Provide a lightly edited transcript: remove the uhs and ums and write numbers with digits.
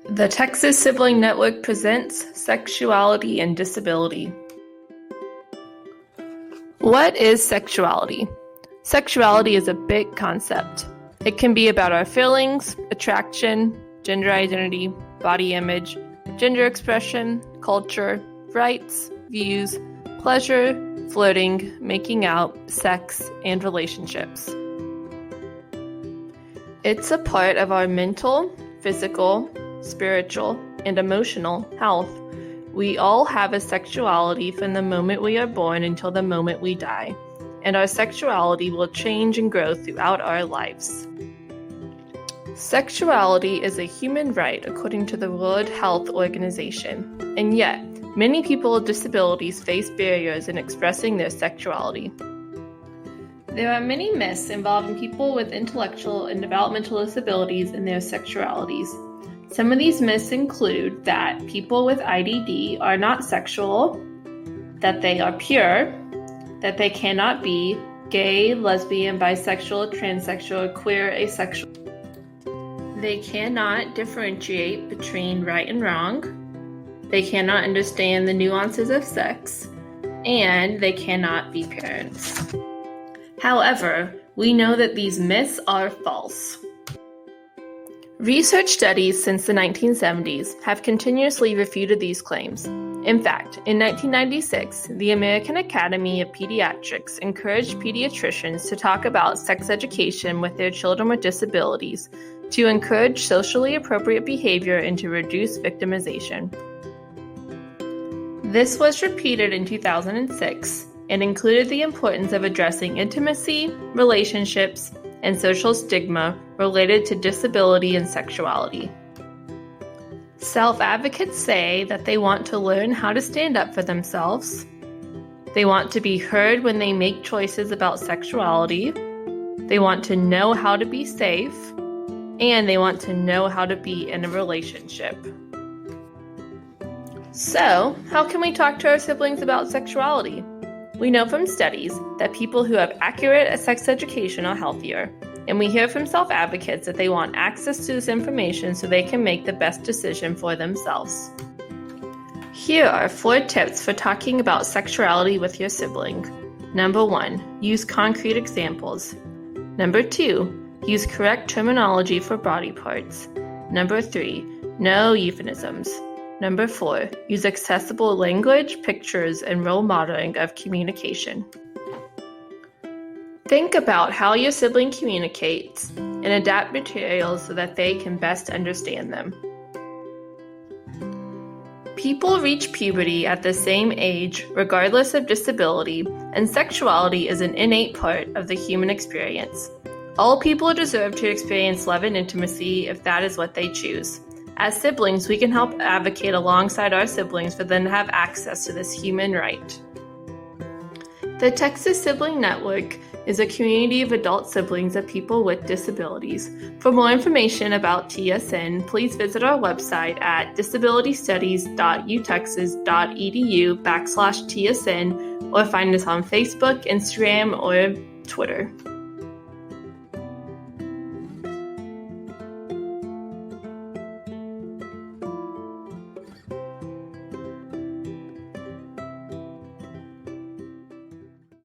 The Texas Sibling Network presents Sexuality and Disability. What is sexuality? Sexuality is a big concept. It can be about our feelings, attraction, gender identity, body image, gender expression, culture, rights, views, pleasure, flirting, making out, sex, and relationships. It's a part of our mental, physical, spiritual, and emotional health. We all have a sexuality from the moment we are born until the moment we die, and our sexuality will change and grow throughout our lives. Sexuality is a human right according to the World Health Organization, and yet, many people with disabilities face barriers in expressing their sexuality. There are many myths involving people with intellectual and developmental disabilities and their sexualities. Some of these myths include that people with IDD are not sexual, that they are pure, that they cannot be gay, lesbian, bisexual, transsexual, queer, asexual. They cannot differentiate between right and wrong. They cannot understand the nuances of sex, and they cannot be parents. However, we know that these myths are false. Research studies since the 1970s have continuously refuted these claims. In fact, in 1996, the American Academy of Pediatrics encouraged pediatricians to talk about sex education with their children with disabilities to encourage socially appropriate behavior and to reduce victimization. This was repeated in 2006 and included the importance of addressing intimacy, relationships, and social stigma related to disability and sexuality. Self-advocates say that they want to learn how to stand up for themselves. They want to be heard when they make choices about sexuality. They want to know how to be safe, and they want to know how to be in a relationship. So, how can we talk to our siblings about sexuality? We know from studies that people who have accurate sex education are healthier, and we hear from self-advocates that they want access to this information so they can make the best decision for themselves. Here are 4 tips for talking about sexuality with your sibling. Number 1, use concrete examples. Number 2, use correct terminology for body parts. Number 3, no euphemisms. Number 4, use accessible language, pictures, and role modeling of communication. Think about how your sibling communicates and adapt materials so that they can best understand them. People reach puberty at the same age, regardless of disability, and sexuality is an innate part of the human experience. All people deserve to experience love and intimacy if that is what they choose. As siblings, we can help advocate alongside our siblings for them to have access to this human right. The Texas Sibling Network is a community of adult siblings of people with disabilities. For more information about TSN, please visit our website at disabilitystudies.utexas.edu/TSN or find us on Facebook, Instagram, or Twitter.